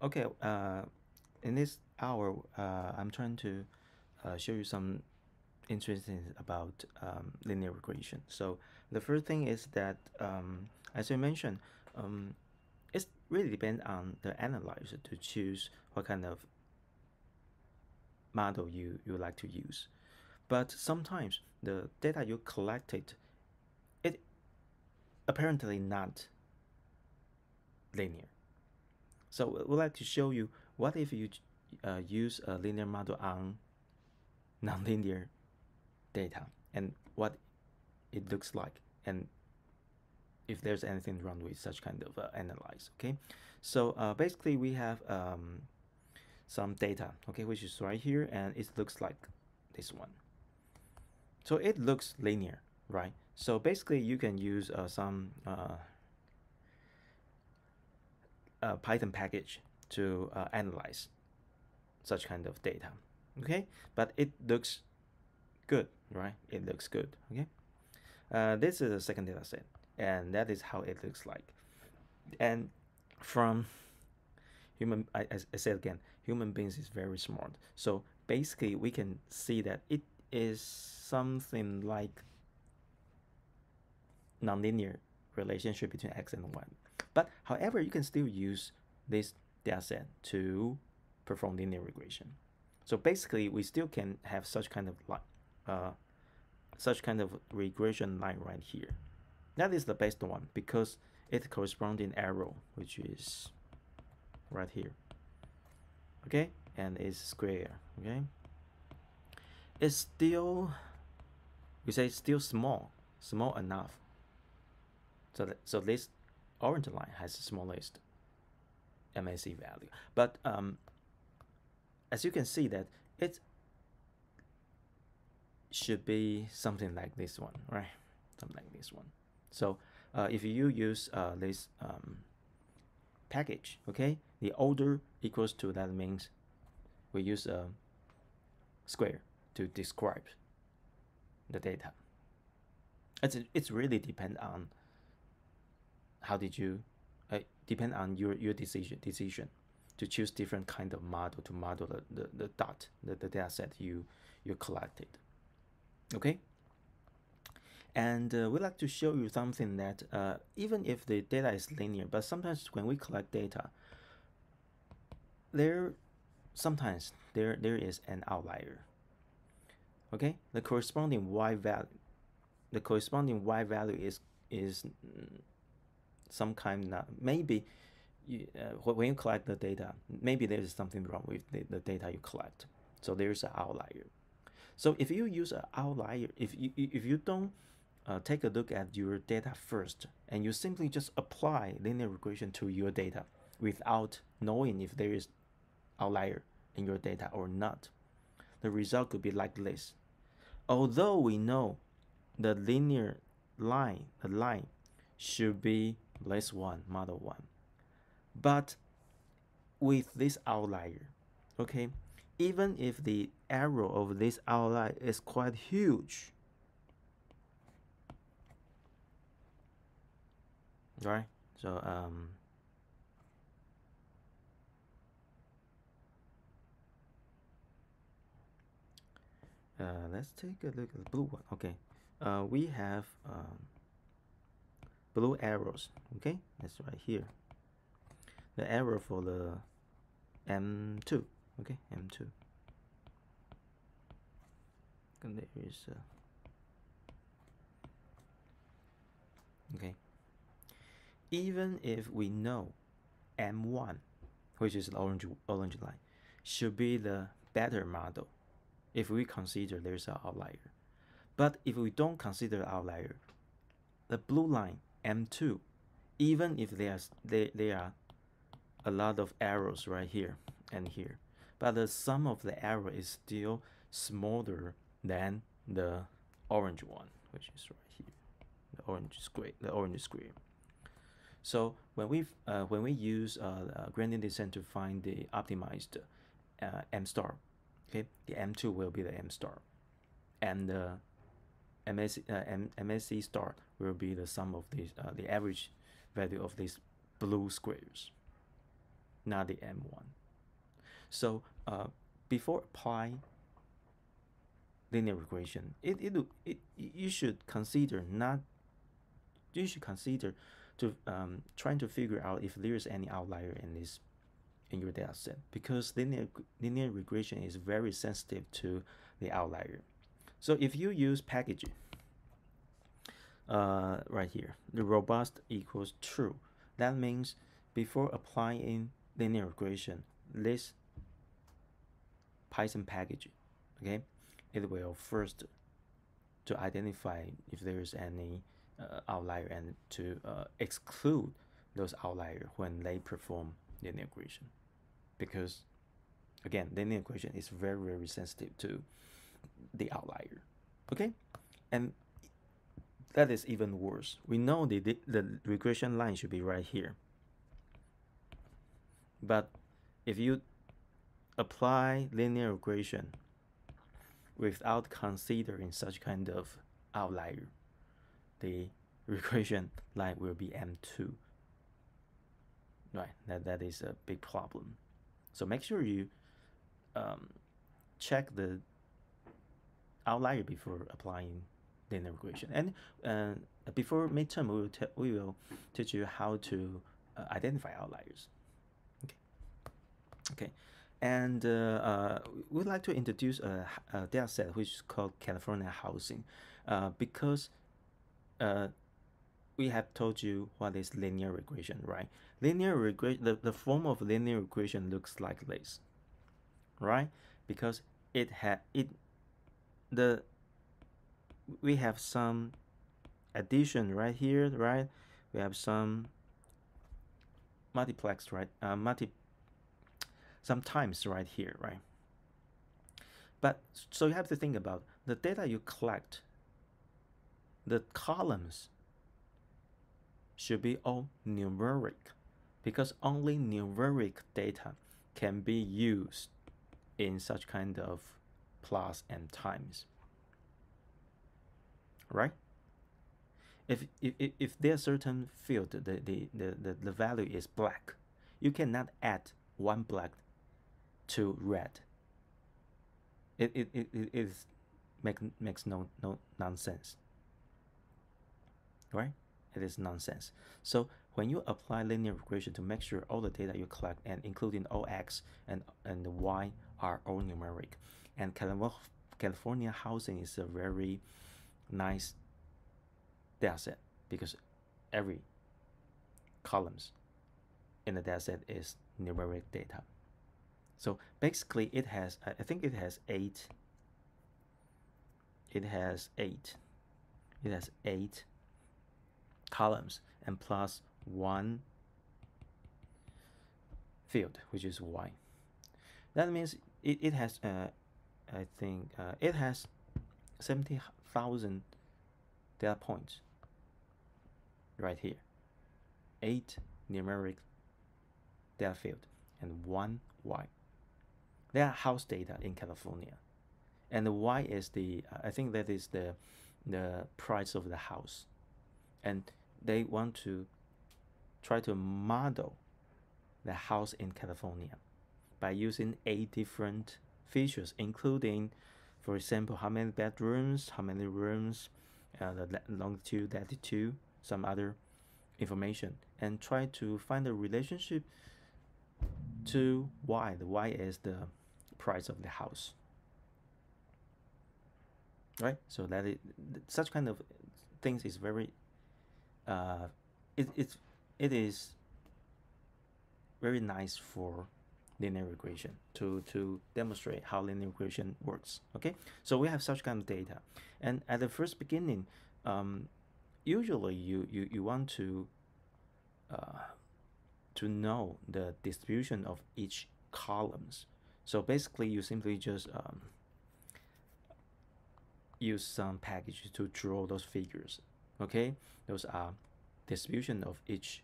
Okay. In this hour, I'm trying to show you some interesting about linear regression. So the first thing is that, as I mentioned, um, it really depends on the analyzer to choose what kind of model you like to use. But sometimes the data you collected, it apparently not linear. So we'd like to show you what if you use a linear model on nonlinear data and what it looks like, and if there's anything wrong with such kind of analyze. Okay, so basically we have some data, okay, which is right here, and it looks like this one. So it looks linear, right? So basically you can use some Python package to analyze such kind of data, okay? But it looks good, right? It looks good, okay? This is the second data set, and that is how it looks like. And from I said again, human beings is very smart. So basically, we can see that it is something like nonlinear relationship between x and y. But however, you can still use this data set to perform linear regression. So basically, we still can have such kind of regression line right here. That is the best one because it corresponding arrow, which is right here. Okay, and it's square. Okay, it's still, we say still small enough. So this orange line has the smallest MAC value, but as you can see that it should be something like this one, right? Something like this one. So if you use this package, okay, the order equals to, that means we use a square to describe the data. It's really depend on how did you depend on your decision to choose different kind of model to model the data set you collected. Okay, and we'd like to show you something that even if the data is linear, but sometimes when we collect data, sometimes there is an outlier. Okay, the corresponding y value is some kind of, maybe when you collect the data, maybe there is something wrong with the data you collect. So there's an outlier. So if you use an outlier, if you don't take a look at your data first, and you simply just apply linear regression to your data without knowing if there is outlier in your data or not, the result could be like this. Although we know the linear line, should be less one, model one, but with this outlier, okay, even if the error of this outlier is quite huge, right? So let's take a look at the blue one. Okay, we have blue arrows. Okay, that's right here. The arrow for the M2. Okay, M2. And there is okay. Even if we know M1, which is the orange line, should be the better model if we consider there's an outlier. But if we don't consider outlier, the blue line M2, even if there are a lot of arrows right here and here, but the sum of the arrow is still smaller than the orange one, which is right here, the orange square. So when we use gradient descent to find the optimized M star, okay, the M2 will be the M star, and the MSC star will be the sum of these the average value of these blue squares. not the M1. So before applying linear regression, you should consider to trying to figure out if there is any outlier in your data set, because linear regression is very sensitive to the outlier. So if you use packaging right here, the robust equals true, that means before applying linear regression, this Python package, okay, it will first to identify if there is any outlier and to exclude those outliers when they perform linear regression, because again, linear regression is very, very sensitive to the outlier. Okay, and that is even worse. We know the regression line should be right here, but if you apply linear regression without considering such kind of outlier, the regression line will be M2. Right, that is a big problem. So make sure you check the outlier before applying linear regression. And before midterm, we will teach you how to identify outliers. Okay. And we'd like to introduce a data set which is called California housing, because we have told you what is linear regression, right? Linear regression, the form of linear regression looks like this, right? Because we have some addition right here, right? We have some multiplex, right? Sometimes right here, right? But so you have to think about the data you collect. The columns should be all numeric, because only numeric data can be used in such kind of plus and times, right? If there's certain field, the value is black, you cannot add one black to red. It makes no nonsense, right? It is nonsense. So when you apply linear regression to make sure all the data you collect, and including all x and the y, are all numeric, and California housing is a very nice data set, because every columns in the data set is numeric data. So basically it has, I think it has eight columns and plus one field, which is y. That means it has I think it has 70,000 data points right here, 8 numeric data field and 1 y. They are house data in California, and the y is the I think that is the price of the house, and they want to try to model the house in California by using 8 different features, including, for example, how many bedrooms, how many rooms, the longitude, latitude, some other information, and try to find a relationship to y. The y is the price of the house, right? So that such kind of things is very it is very nice for linear regression to demonstrate how linear regression works. Okay, so we have such kind of data, and at the first beginning, usually you want to know the distribution of each columns. So basically, you simply just use some package to draw those figures. Okay, those are distribution of each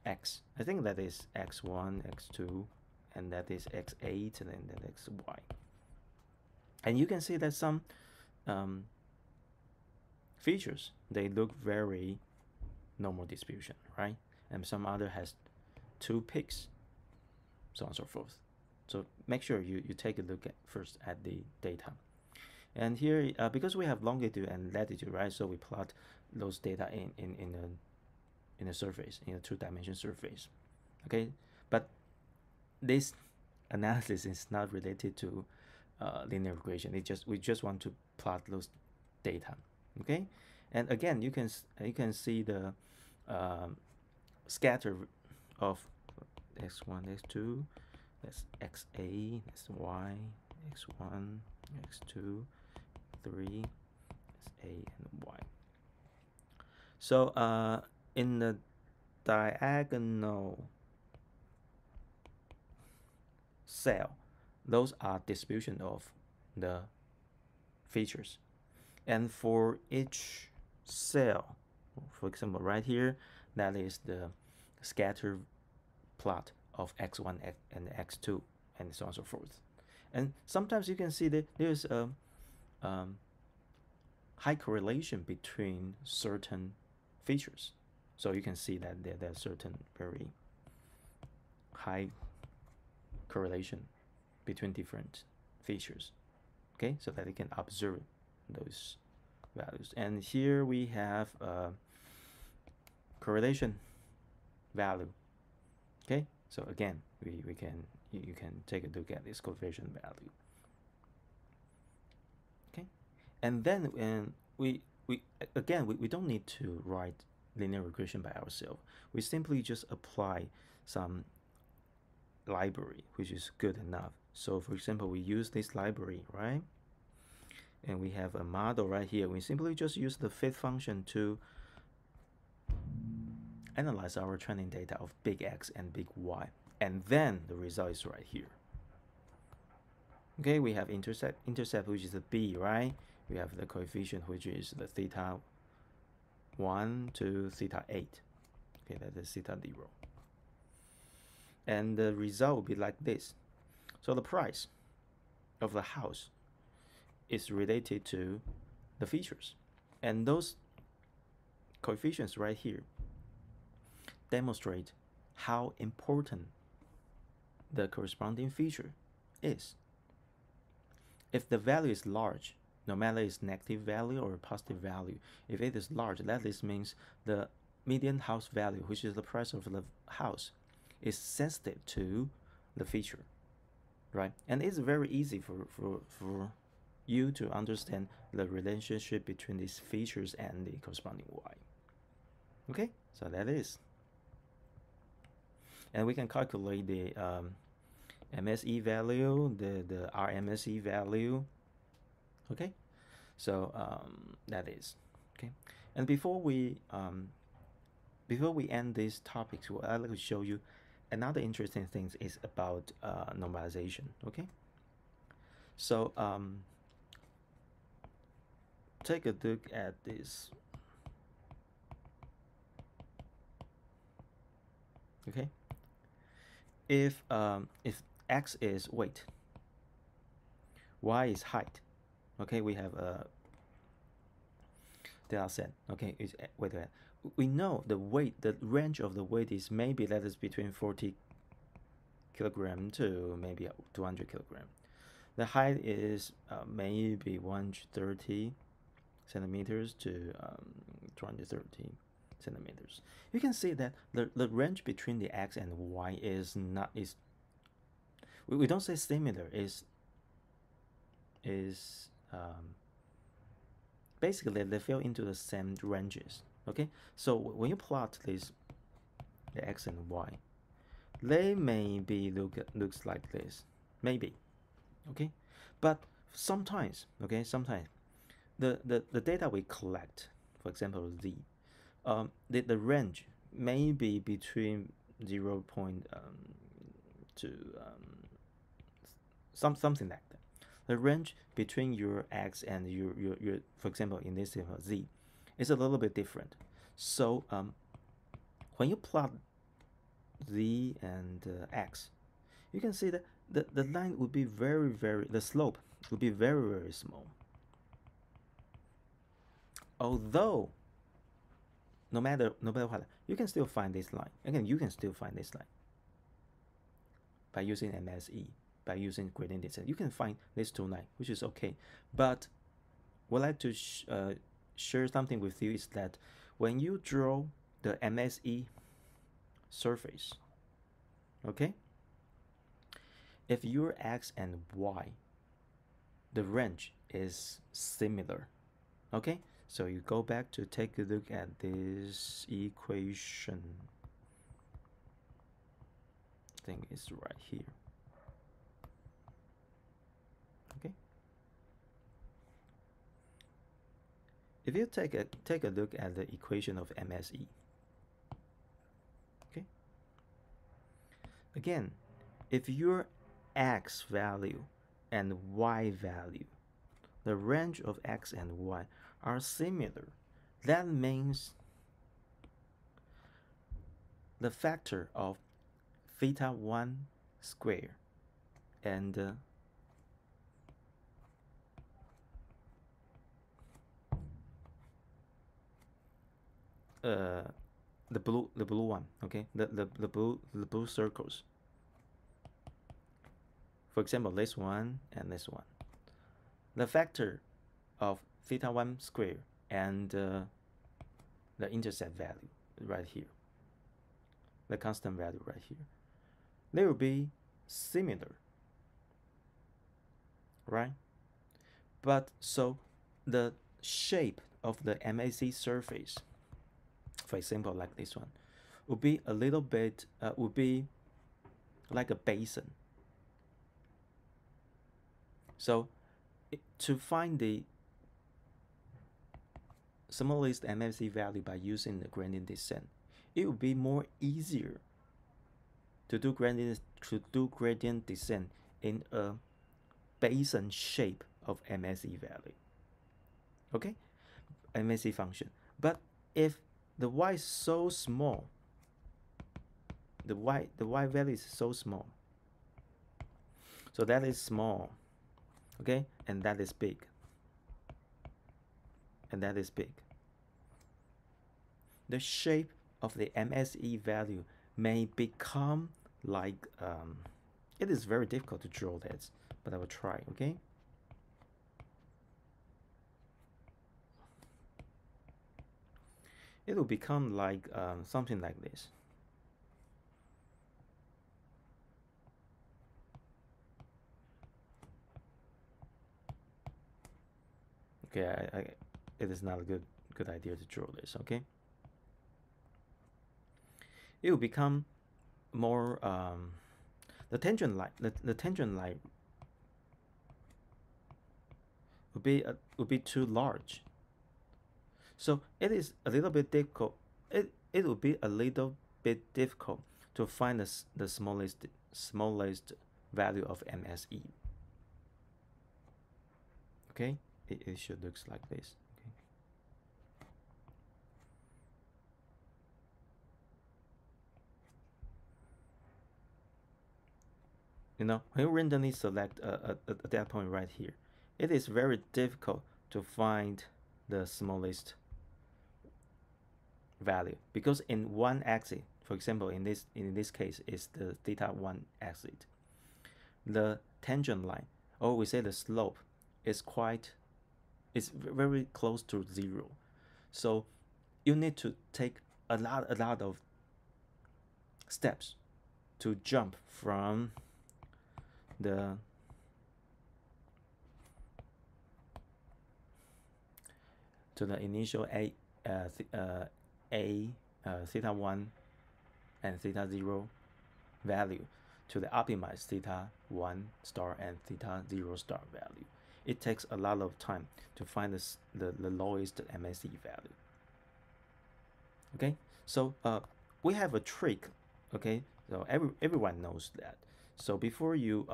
x. I think that is x1, x2, and that is x8, and then that xy. And you can see that some features, they look very normal distribution, right? And some other has 2 peaks, so on and so forth. So make sure you take a look at first at the data. And here, because we have longitude and latitude, right? So we plot those data in a surface, in a two-dimensional surface. Okay, but this analysis is not related to linear regression. We just want to plot those data. Okay, and again, you can see the scatter of x1, x2, that's xa, that's y, x1, x2, 3, that's a and y. So in the diagonal cell, those are distribution of the features, and for each cell, for example, right here, that is the scatter plot of x1 and x2 and so on and so forth. And sometimes you can see that there's a high correlation between certain features. So you can see that there's certain very high correlation between different features. Okay, so that you can observe those values. And here we have a correlation value. Okay, so again, you can take a look at this correlation value. Okay, and then we don't need to write linear regression by ourselves. We simply just apply some library, which is good enough. So for example, we use this library, right? And we have a model right here. We simply just use the fit function to analyze our training data of big X and big Y. And then the result is right here. Okay, we have intercept, which is the B, right? We have the coefficient, which is the theta 1 to theta 8. Okay, that is theta 0. And the result will be like this. So the price of the house is related to the features. And those coefficients right here demonstrate how important the corresponding feature is. If the value is large, no matter it's negative value or positive value, if it is large, that means the median house value, which is the price of the house, is sensitive to the feature, right? And it's very easy for you to understand the relationship between these features and the corresponding Y. Okay, so that is. And we can calculate the MSE value, the RMSE value. Okay, so that is okay. And before we end these topics, what I'd like to show you another interesting thing is about normalization. Okay, so take a look at this. Okay, if X is weight, Y is height. Okay, we have a data set. Okay, wait. We know the weight, the range of the weight is maybe that is between 40 kilogram to maybe 200 kilogram. The height is maybe 130 centimeters to 230 centimeters. You can see that the range between the X and Y is not we don't say similar, is basically they fall into the same ranges. Okay, so when you plot this, the X and Y, they maybe looks like this, maybe. Okay, but sometimes, okay, sometimes the data we collect, for example Z, the range may be between 0. To something like that. The range between your X and your for example in this example Z is a little bit different. So when you plot Z and X, you can see that the line would be the slope would be very small. Although no matter what, you can still find this line. Again, you can still find this line. by using MSE, by using gradient descent. You can find this 2.9, which is okay. But what I'd like to share something with you is that when you draw the MSE surface, okay, if your x and y, the range is similar, okay, so you go back to take a look at this equation. I think it's right here. Okay. If you take a look at the equation of MSE, okay. Again, if your x value and y value, the range of x and y are similar, that means the factor of theta 1 square and the blue one, okay, the blue circles. For example, this one and this one. The factor of theta 1 square and the intercept value right here, the constant value right here, they will be similar, right? But so the shape of the MAC surface, for example, like this one, would be a little bit, would be like a basin. So to find the smallest MFC value by using the gradient descent, it would be more easier to do gradient descent in a basin shape of MSE value. Okay, MSE function. But if the y is so small, the y value is so small, so that is small, okay, and that is big, and that is big. The shape of the MSE value may become like, it is very difficult to draw that, but I will try, okay? It will become like something like this. Okay, it is not a good idea to draw this, okay? It will become more the tangent line. The tangent line would be too large. So it is a little bit difficult. It will be a little bit difficult to find the smallest value of MSE. Okay, it should looks like this. Okay. You know, when you randomly select at that point right here, it is very difficult to find the smallest value, because in one axis, for example, in this case is the theta 1 axis, the tangent line, or we say the slope, is very close to 0. So you need to take a lot of steps to jump from the initial theta 1 and theta 0 value to the optimized theta 1 star and theta 0 star value. It takes a lot of time to find the lowest MSE value. Okay, so we have a trick. Okay, so everyone knows that. So before you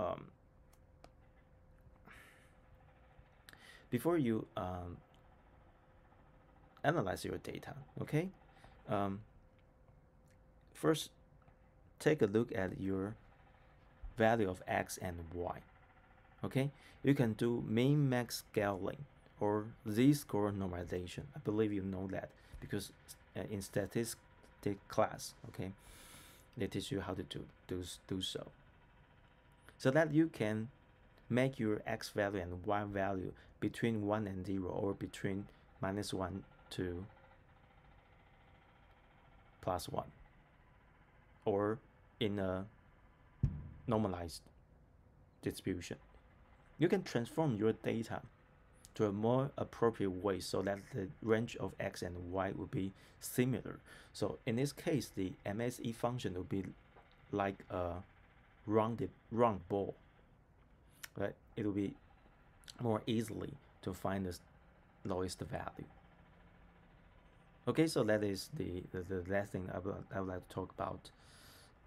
analyze your data, okay, first take a look at your value of x and y. Okay, you can do min max scaling or z-score normalization. I believe you know that because in statistics class, okay, they teach you how to do so. so that you can make your x value and y value between 1 and 0, or between -1 to +1, or in a normalized distribution. You can transform your data to a more appropriate way so that the range of x and y will be similar. So in this case, the MSE function will be like a round ball, right? It will be more easily to find the lowest value. Okay, so that is the last thing I would like to talk about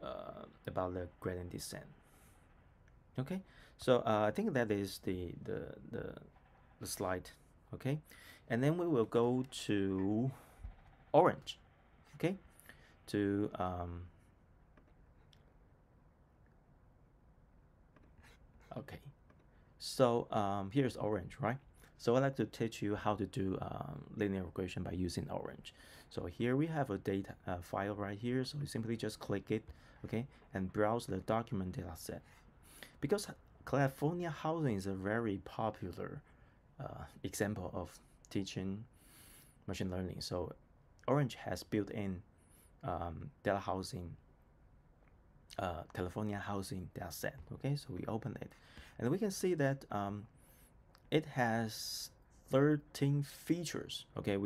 the gradient descent. Okay, so I think that is the slide. Okay, and then we will go to orange. Okay, to okay, so here's orange, right? So I'd like to teach you how to do linear regression by using orange. So here we have a data file right here. So you simply just click it, okay, and browse the document data set. Because California housing is a very popular example of teaching machine learning. So Orange has built-in data housing, California housing data set. Okay, so we open it, and we can see that it has 13 features. Okay,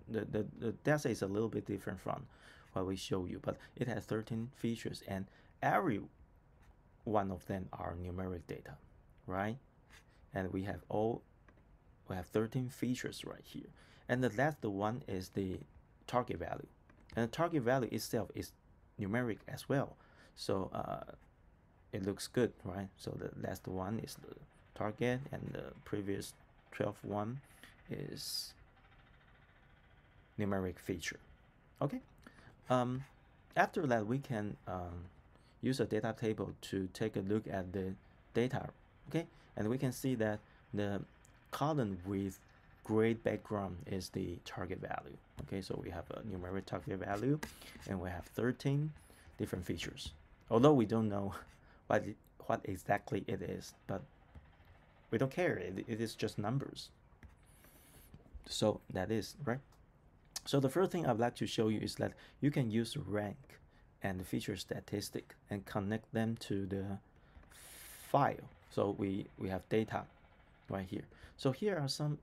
the data set is a little bit different from what we show you, but it has 13 features, and every one of them are numeric data, right? And we have 13 features right here, and the last one is the target value, and the target value itself is numeric as well. So it looks good, right? So the last one is the target, and the previous 12th one is numeric feature. Okay. After that, we can use a data table to take a look at the data. Okay, and we can see that the column with gray background is the target value. Okay, so we have a numeric target value, and we have 13 different features. Although we don't know what exactly it is, but we don't care. It is just numbers. So that is right. So the first thing I'd like to show you is that you can use rank and feature statistic and connect them to the file. So we have data right here. So here are some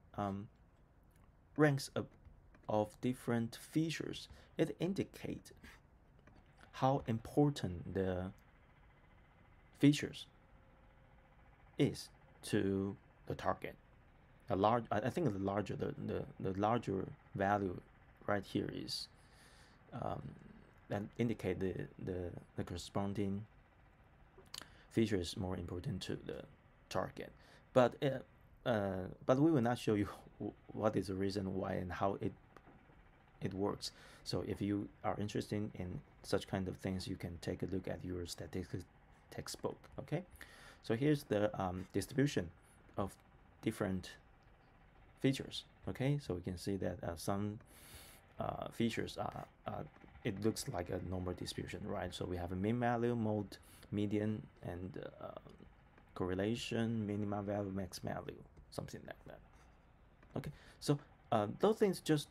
ranks of different features. It indicates how important the features is to the target. I think the larger value right here is that indicate the corresponding feature is more important to the target. But we will not show you what is the reason why and how it works. So if you are interested in such kind of things, you can take a look at your statistics textbook. Okay, so here's the distribution of different features. Okay, so we can see that some features are it looks like a normal distribution, right? So we have a mean value, mode, median, and correlation, minimum value, max value, something like that. Okay, so those things just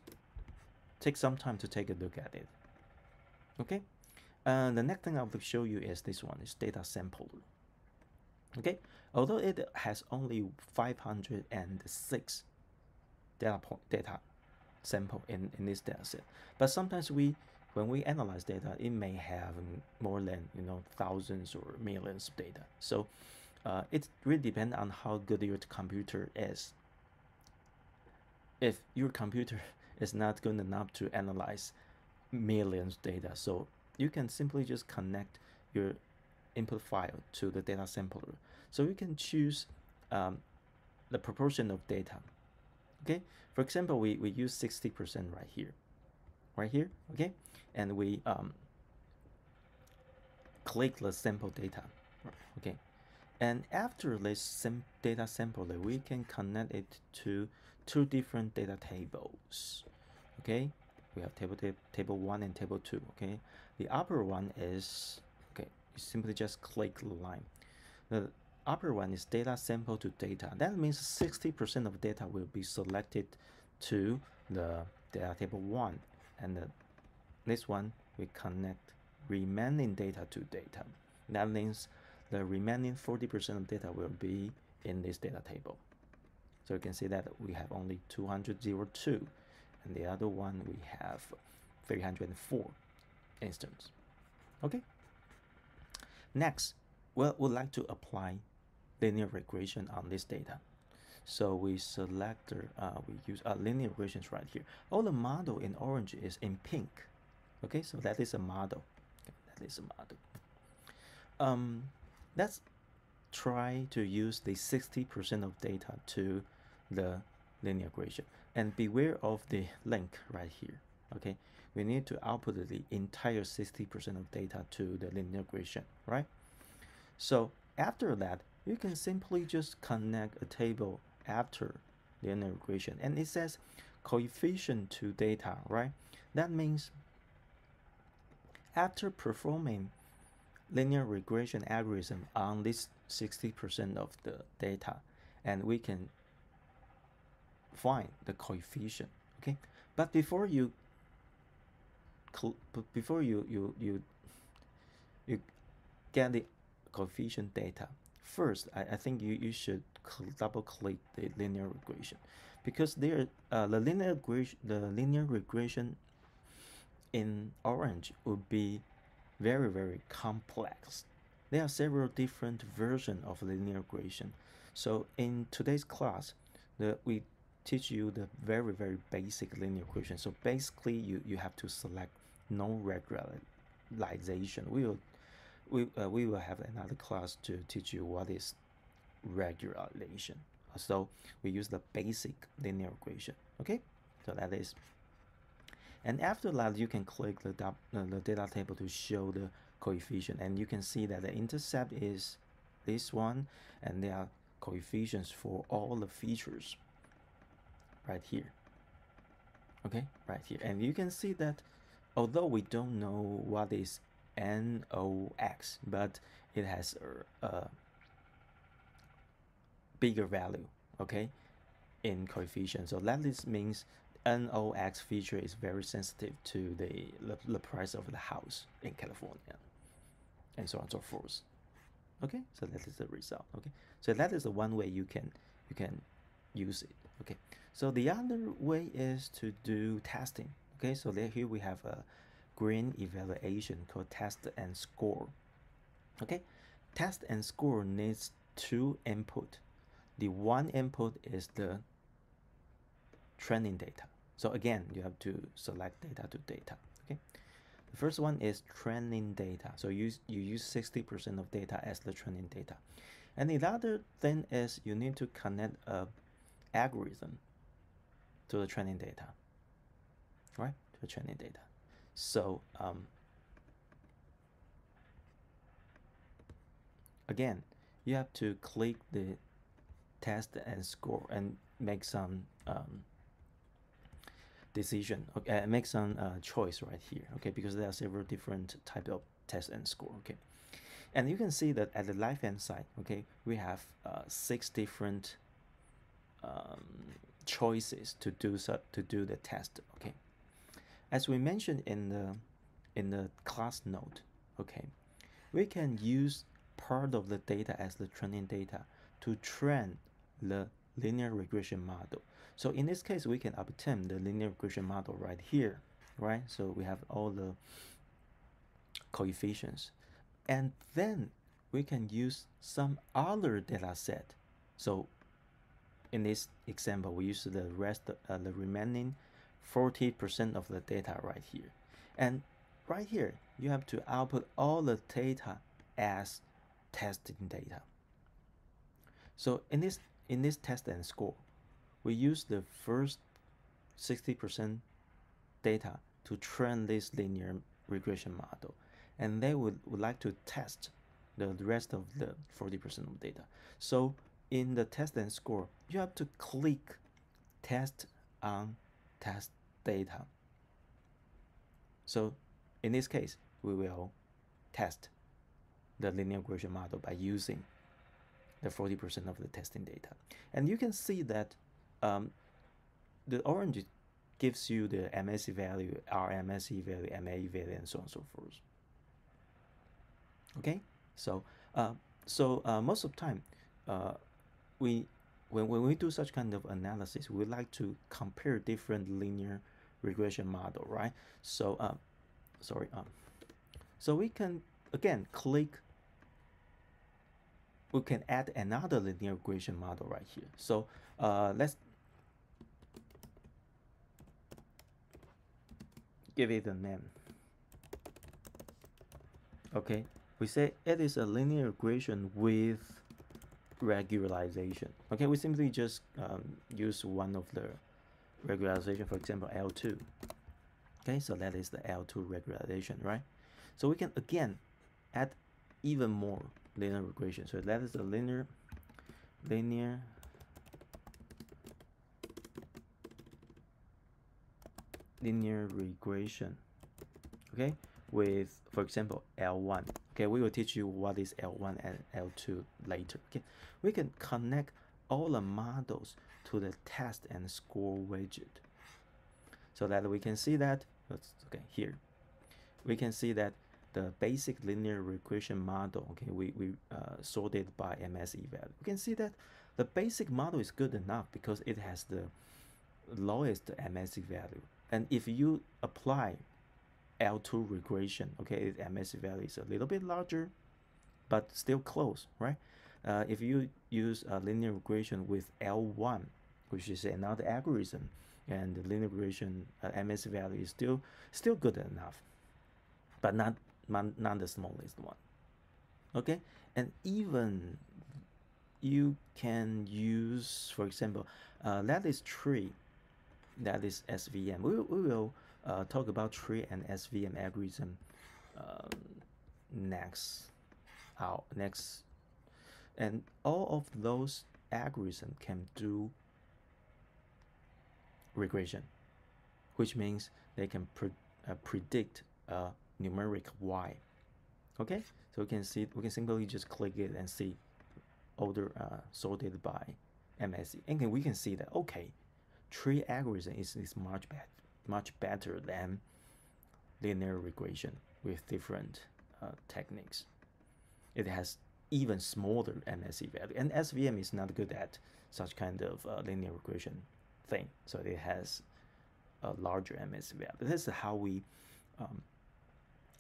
take some time to take a look at it. Okay, the next thing I will show you is this one, is data sample. Okay, although it has only 506 data sample in this data set, but sometimes when we analyze data, it may have more than thousands or millions of data. So it really depends on how good your computer is. If your computer is not good enough to analyze millions of data, so you can simply just connect your input file to the data sampler. So you can choose the proportion of data. Okay, for example, we use 60% right here, okay, and we click the sample data, okay, and after this data sampler, we can connect it to two different data tables. Okay, we have table 1 and table 2. Okay, the upper one is, okay, you simply just click the line. The upper one is data sample to data. That means 60% of data will be selected to the data table 1, and this one we connect remaining data to data. That means the remaining 40% of data will be in this data table. So you can see that we have only 202, and the other one we have 304 instance. Okay. Next, we would like to apply linear regression on this data. So we select, we use linear regressions right here. All the model in orange is in pink. Okay, so that is a model. Okay, that is a model. Let's try to use the 60% of data to the linear regression, and beware of the link right here. Okay, we need to output the entire 60% of data to the linear regression, right? So after that, you can simply just connect a table after linear regression, and it says coefficient to data, right? That means after performing linear regression algorithm on this 60% of the data, and we can find the coefficient. Okay, but before you get the coefficient data, first I think you should double click the linear regression, because there the linear regression in orange would be very complex. There are several different versions of linear regression. So in today's class, we teach you the very basic linear regression. So basically, you have to select no regularization. We will have another class to teach you what is regularization. So we use the basic linear regression. Okay, so that is. And after that, you can click the data table to show the coefficient, and you can see that the intercept is this one, and there are coefficients for all the features right here. Okay, right here. And you can see that although we don't know what is NOx, but it has a bigger value, okay, in coefficient. So that means NOx feature is very sensitive to the price of the house in California, and so on and so forth. Okay, so that is the result. Okay, so that is the one way you can use it. Okay, so the other way is to do testing. Okay, so here we have a green evaluation called test and score. Okay, test and score needs two input. The one input is the training data. So again, you have to select data to data. Okay, the first one is training data. So you use 60% of data as the training data, and the other thing is you need to connect a algorithm to the training data, right? To the training data. So again, you have to click the test and score and make some decision. Okay, make some choice right here. Okay, because there are several different type of test and score. Okay, and you can see that at the left hand side, okay, we have 6 different choices to do the test. Okay, as we mentioned in the class note, okay, we can use part of the data as the training data to train the linear regression model. So in this case, we can obtain the linear regression model right here, right? So we have all the coefficients, and then we can use some other data set. So in this example, we use the remaining 40% of the data right here, and right here you have to output all the data as testing data. So in this test and score, we use the first 60% data to train this linear regression model, and they would like to test the rest of the 40% of data. So in the test and score, you have to click test on test data. So in this case, we will test the linear regression model by using the 40% of the testing data. And you can see that the orange gives you the MSE value, RMSE value, MAE value, and so on and so forth. Okay, so most of the time, when we do such kind of analysis, we like to compare different linear regression model, right? So so we can again click. We can add another linear regression model right here. So let's give it a name. Okay, we say it is a linear regression with regularization. Okay, we simply just use one of the regularization, for example, L2. Okay, so that is the L2 regularization, right? So we can again add even more linear regression. So that is the linear regression. Okay, with, for example, L1. Okay, we will teach you what is L1 and L2 later. Okay, we can connect all the models to the test and score widget, so that we can see that, okay, here we can see that the basic linear regression model, okay, we sorted by MSE value. We can see that the basic model is good enough because it has the lowest MSE value. And if you apply L2 regression, okay, MSE value is a little bit larger, but still close, right? If you use a linear regression with L1, which is another algorithm, and the linear regression MSE value is still good enough, but not the smallest one. Okay, and even you can use, for example, that is tree, that is SVM. We will talk about tree and SVM algorithm next, and all of those algorithms can do regression, which means they can predict a numeric y. Okay, so we can simply just click it and see order sorted by MSE, and we can see that, okay, tree algorithm is much better than linear regression with different techniques. It has even smaller MSE value, and SVM is not good at such kind of linear regression thing, so it has a larger MSE value. This is how we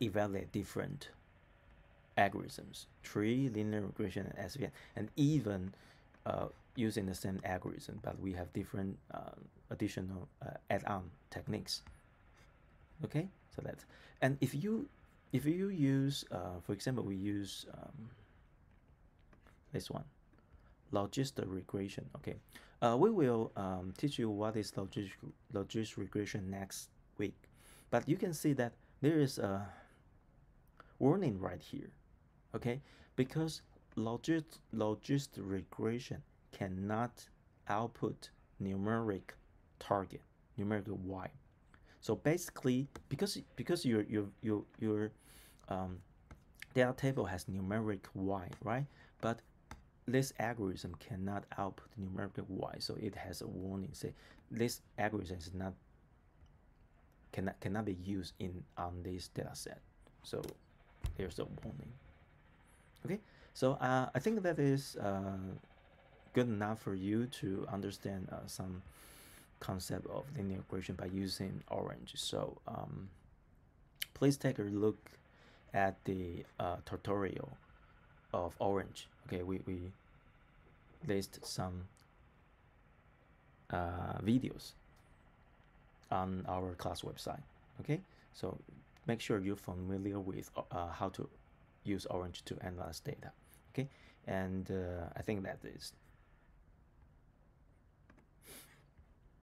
evaluate different algorithms: tree, linear regression, and SVM, and even using the same algorithm, but we have different additional add-on techniques. Okay, so that's, and if you use, for example, we use this one, logistic regression. Okay, we will teach you what is logistic regression next week, but you can see that there is a warning right here. Okay, because logistic regression cannot output numeric target, numeric y. So basically, because your data table has numeric y, right? But this algorithm cannot output numeric y, so it has a warning. Say this algorithm is not cannot be used on this data set. So there's a warning. Okay, so I think that is good enough for you to understand some concept of linear regression by using orange. So please take a look at the tutorial of orange. Okay, we list some videos on our class website. Okay, so make sure you're familiar with how to use orange to analyze data. Okay, and I think that is